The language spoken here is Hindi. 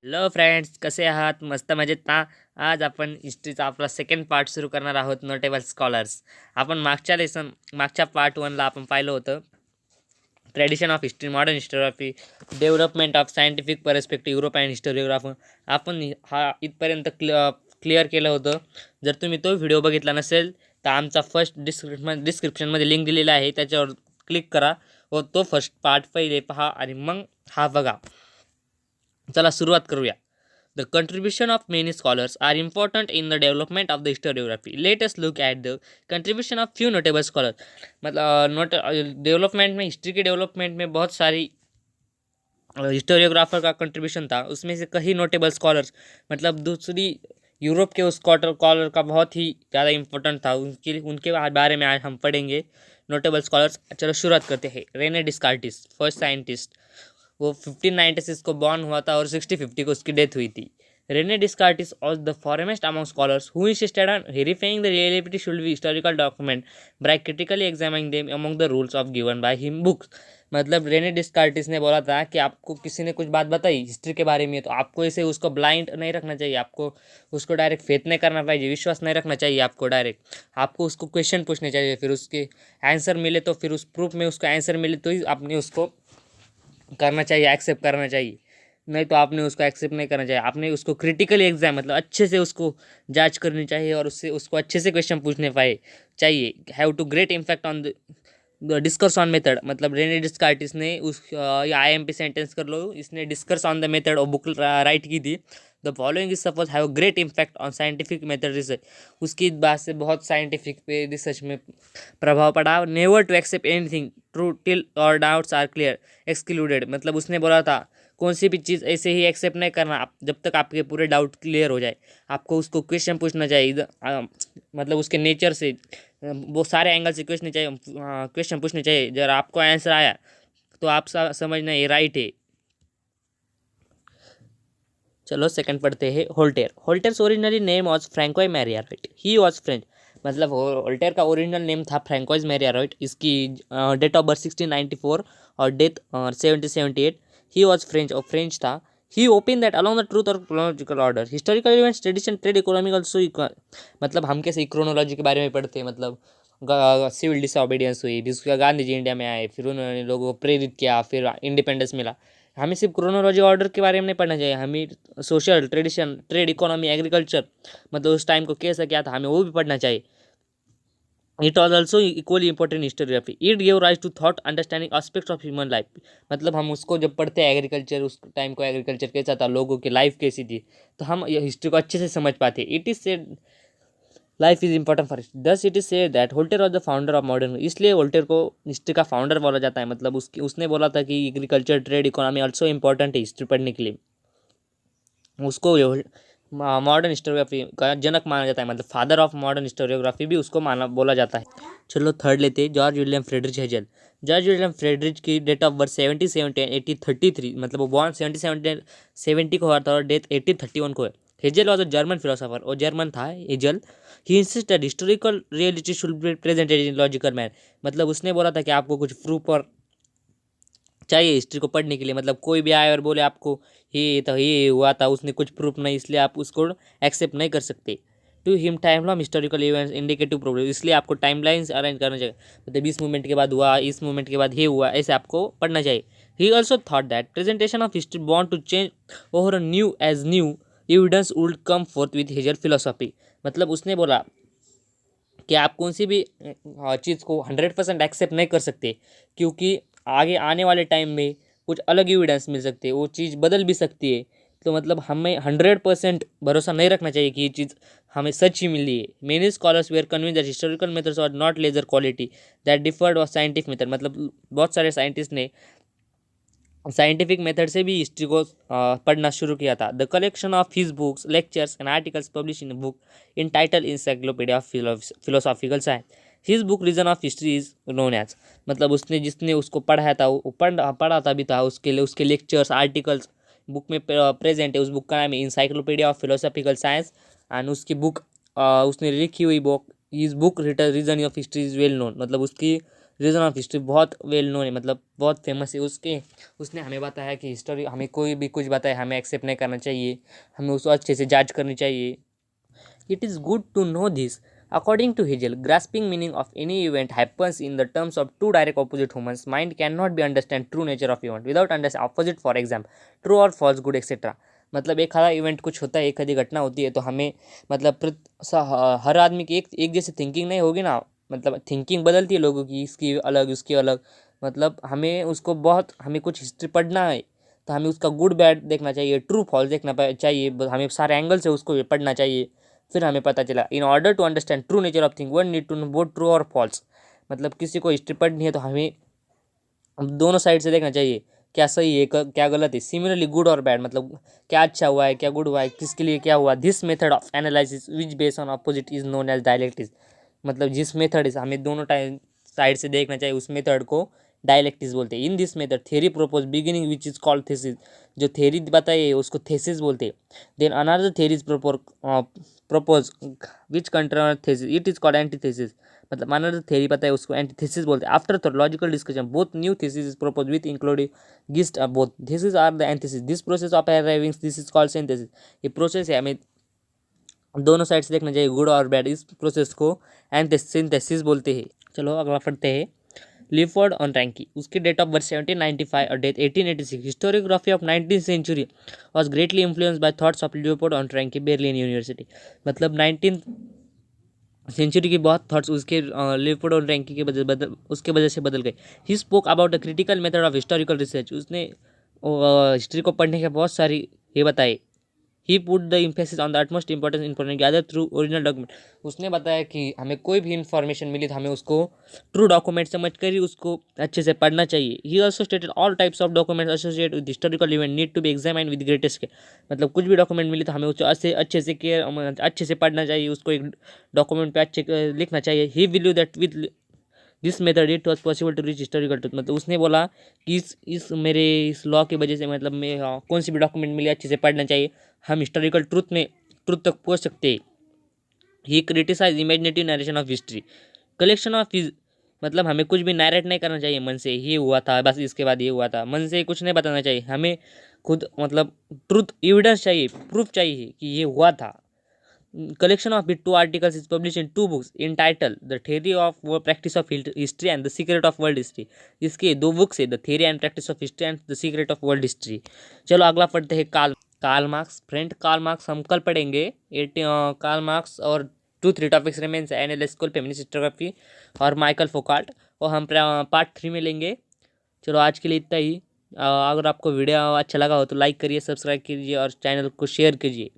हॅलो फ्रेंड्स, कसे आहात? मस्त मजेत ना? आज आपण हिस्ट्रीचा आपला सेकंड पार्ट सुरू करणार आहोत, नोटेबल स्कॉलर्स. आपण मागच्या पार्ट 1ला आपण पाहिलं होतं tradition of history, modern historiography, development of scientific perspective, Europe and historiographer. आपण हा इथपर्यंत क्लिअर केलं होतं. जर तुम्ही तो व्हिडिओ बघितला नसेल तर आमचा फर्स्ट डिस्क्रिप्शनमध्ये लिंक दिलेला आहे, त्याच्यावर क्लिक करा व तो फर्स्ट पार्ट पहिले पहा आणि मग हा बघा. चला सुरुवात करूया. The contribution of many scholars are important in the development of the historiography. Let us look at the contribution of few notable scholars. मतलब डेवलपमेंट में, हिस्ट्री के डेवलपमेंट में बहुत सारी हिस्टोरियोग्राफर का कंट्रीब्यूशन था. उसमें से कई नोटेबल स्कॉलर्स, मतलब दूसरी यूरोप के उस स्कॉलर का बहुत ही ज़्यादा इम्पोर्टेंट था. उनके बारे में आज हम पढ़ेंगे. नोटेबल स्कॉलर्स, चलो शुरुआत करते हैं. Rene Descartes, first scientist. वो 1596 को बॉर्न हुआ था और 1650 को उसकी डेथ हुई थी. Rene Descartes was the foremost among scholars who insisted on verifying the reliability should be historical document by critically examining them among the rules of given by him books. मतलब रेने डिस्कार्टिस ने बोला था कि आपको किसी ने कुछ बात बताई हिस्ट्री के बारे में, तो आपको ऐसे उसको ब्लाइंड नहीं रखना चाहिए. आपको उसको डायरेक्ट फेथ नहीं करना चाहिए, विश्वास नहीं रखना चाहिए. आपको उसको क्वेश्चन पूछने चाहिए. फिर उसके आंसर मिले तो फिर उस प्रूफ में उसका आंसर मिले तो ही आपने उसको करना चाहिए, एक्सेप्ट करना चाहिए. नहीं तो आपने उसको एक्सेप्ट नहीं करना चाहिए. आपने उसको क्रिटिकली एग्जाम, मतलब अच्छे से उसको जांच करनी चाहिए और उससे उसको अच्छे से क्वेश्चन पूछने पाए चाहिए. Have to great impact on the discourse on method. मतलब रेने डिस्कार्टिस ने उस IMP सेंटेंस कर लो, इसने डिस्कर्स ऑन द मेथड और बुक राइट की थी. The following is suppose have great impact on scientific method research. उसकी बात से बहुत साइंटिफिक पे रिसर्च में प्रभाव पड़ा. Never to accept anything true till all doubts are clear excluded. मतलब उसने बोला था कौन सी भी चीज़ ऐसे ही एक्सेप्ट नहीं करना आप, जब तक आपके पूरे डाउट क्लियर हो जाए. आपको उसको क्वेश्चन पूछना चाहिए. मतलब उसके नेचर से वो सारे एंगल से क्वेश्चन पूछने चाहिए. जब आपको आंसर आया तो आप समझना ये राइट है. चलो सेकंड पढ़ते हैं. Voltaire's originally name was Francois Maria right. He was French. मतलब होल्टेयर का ओरिजिनल नेम था फ्रैंकोइज मैरिया राइट. इसकी डेट ऑफ बर्थ 1694 और डेथ 1778. ही वॉज फ्रेंच और फ्रेंच था. He open that along the truth और chronological order historical events tradition trade economic also. मतलब हम कैसे क्रोनोलॉजी के बारे में पढ़ते हैं. मतलब सिविल डिसऑबीडियंस हुई, जिसका गांधी जी इंडिया में आए, फिर उन्होंने लोगों को प्रेरित किया, फिर इंडिपेंडेंस मिला. हमें सिर्फ क्रोनोलॉजी ऑर्डर के बारे में नहीं पढ़ना चाहिए. हमें social, tradition, trade, economy, agriculture, मतलब उस टाइम को कैसा क्या था, हमें वो भी पढ़ना चाहिए. It was also equally important histography. It give rise to thought understanding aspects of human life. मतलब हम उसको जब पढ़ते हैं एग्रीकल्चर, उस टाइम को एग्रीकल्चर कैसा था, लोगों की लाइफ कैसी थी, तो हम हिस्ट्री को अच्छे से समझ पाते. It is said life is important for history. Thus it is say that Voltaire was the founder of modern. इसलिए होल्टेयर को हिस्ट्री का फाउंडर बोला जाता है. मतलब उसने बोला था कि agriculture, trade, economy also important है हिस्ट्री पढ़ने के लिए. उसको मॉडर्न हिस्टोरियोग्राफी का जनक माना जाता है. मतलब फादर ऑफ मॉडर्न हिस्टोरियोग्राफी भी उसको माना बोला जाता है. चलो थर्ड लेते हैं. George William Friedrich hazel. George William Friedrich की डेट ऑफ बर्थ 1770 मतलब वो बॉर्न 1770 को हुआ था और डेथ 1831 को है. Hazel was a German philosopher. और जर्मन था hazel. He insist that historical reality should be presented in logical man. मतलब उसने बोला था कि आपको कुछ प्रूफ और चाहिए हिस्ट्री को पढ़ने के लिए. मतलब कोई भी आए और बोले आपको ये हुआ था, उसने कुछ प्रूफ नहीं, इसलिए आप उसको एक्सेप्ट नहीं कर सकते. To him timeline historical events indicative progress. इसलिए आपको टाइमलाइंस अरेंज करना चाहिए. मतलब इस मूवमेंट के बाद हुआ, इस मूवमेंट के बाद ये हुआ, ऐसे आपको पढ़ना चाहिए. He also thought that presentation of history bond to change over new age new evidence would come forth with Hegel philosophy. मतलब उसने बोला कि आप कौन सी भी चीज़ को 100% एक्सेप्ट नहीं कर सकते, क्योंकि आगे आने वाले टाइम में कुछ अलग एविडेंस मिल सकते हैं, वो चीज़ बदल भी सकती है. तो मतलब हमें 100% भरोसा नहीं रखना चाहिए कि ये चीज़ हमें सच ही मिली है. Many scholars were convince that historical methods are not lesser quality that differed of scientific method. मतलब बहुत सारे साइंटिस्ट ने साइंटिफिक मेथड से भी हिस्ट्री को पढ़ना शुरू किया था. The collection of his books, lectures and articles publish in book in title encyclopedia of philosophical science. His book reason of history is known as. मतलब उसने जिसने उसको पढ़ाया था, वो पढ़ा था भी था, उसके लिए उसके लेक्चर्स, आर्टिकल्स बुक में प्रेजेंट है. उस बुक का नाम है encyclopedia of philosophical science. And उसकी बुक उसने लिखी हुई book, his book reason of history is well known. मतलब उसकी रीजन ऑफ हिस्ट्री बहुत वेल नोन है, मतलब बहुत फेमस है। उसने हमें बताया कि हिस्टोरी, हमें कोई भी कुछ बताए हमें एक्सेप्ट नहीं करना चाहिए, हमें उसको अच्छे से जांच करनी चाहिए। It is good to know this. According to Hegel, grasping meaning of any event happens in the terms of two direct opposite humans. Mind cannot be understand true nature of event without understand opposite. For example, true or false, good, etc. मतलब एक आधा इवेंट कुछ होता है, एक आधी घटना होती है, तो हमें मतलब हर आदमी की एक जैसी थिंकिंग नहीं होगी ना, मतलब थिंकिंग बदलती है लोगों की, इसकी अलग उसकी अलग। मतलब हमें उसको बहुत, हमें कुछ हिस्ट्री पढ़ना है तो हमें उसका गुड बैड देखना चाहिए, ट्रू फॉल्स देखना चाहिए, हमें सारे एंगल से उसको पढ़ना चाहिए, फिर हमें पता चला। In order to understand true nature of thing one need to know both true और फॉल्स। मतलब किसी को हिस्ट्री पढ़नी है तो हमें दोनों साइड से देखना चाहिए, क्या सही है क्या गलत है। सिमिलरली गुड और बैड, मतलब क्या अच्छा हुआ है क्या गुड हुआ है, किसके लिए क्या हुआ। This method of analysis which based on opposite is known as dialectics. मतलब जिस मेथड से हमें दोनों टाइम साइड से देखना चाहिए उस मेथड को डायलेक्टिक्स बोलते हैं। In this method theory propose beginning which is called thesis. जो थ्योरी बताइए उसको थेसिस बोलते हैं। Then another theory is propose which control thesis, it is called antithesis. मतलब अनदर थ्योरी पता है उसको एंटीथेसिस बोलते हैं। After logical discussion both new thesis is propose with including gist both thesis are the antithesis. This process of arriving this is called synthesis. ये प्रोसेस है, हमें दोनों साइड से देखना चाहिए गुड और बैड। इस प्रोसेस को सिंथेसिस बोलते हैं। चलो अगला पढ़ते हैं। लिफोर्ड ऑन रैंकी, उसकी डेट ऑफ बर्थ 1795 और death 1886। Historiography of 19th century was greatly influenced by thoughts of Leopold von Ranke, Berlin university. मतलब 19th सेंचुरी की बहुत थॉट्स उसके लियोपोल्ड ऑन रैंकी के उसके वजह से बदल गए। He spoke about the critical method of historical research. उसने हिस्ट्री को पढ़ने के बहुत सारी ये बताए। He put the emphasis on the utmost importance information gather through original document. उसने बताया कि हमें कोई भी इन्फॉर्मेशन मिली तो हमें उसको ट्रू डॉक्यूमेंट समझ कर ही उसको अच्छे से पढ़ना चाहिए। He also stated all types of documents associate with historical event need to be examine with greatest care. मतलब कुछ भी डॉक्यूमेंट मिली तो हमें उसको अच्छे से पढ़ना चाहिए, उसको एक डॉक्यूमेंट पे लिखना चाहिए। He believe that with this method it was possible to reach historical truth. मतलब उसने बोला कि इस लॉ की वजह से, मतलब मैं कौन सी भी डॉक्यूमेंट मिले अच्छे से पढ़ना चाहिए, हम हिस्टोरिकल ट्रुथ तक पहुँच सकते हैं। He criticise imaginative narration of history collection of his. मतलब हमें कुछ भी नैरेट नहीं करना चाहिए मन से, ये हुआ था बस इसके बाद ये हुआ था, मन से कुछ नहीं बताना चाहिए हमें। खुद मतलब ट्रुथ एविडेंस चाहिए, प्रूफ चाहिए कि ये हुआ था। Collection of it 2 articles is published in 2 books entitled The Theory of Practice of History and The Secret of World History। इसके 2 बुक्स है, the theory and practice of history and the secret of world history. चलो अगला पढ़ते हैं Karl Marx. Friend Karl Marx हम कल पढ़ेंगे। कार्ल मार्क्स और 2-3 topics remains, Annales school, feminist histography और माइकल फोकाल्ट, और हम पार्ट 3 में लेंगे। चलो आज के लिए इतना ही। अगर आपको वीडियो अच्छा लगा हो तो लाइक करिए, सब्सक्राइब कीजिए और चैनल को शेयर कीजिए।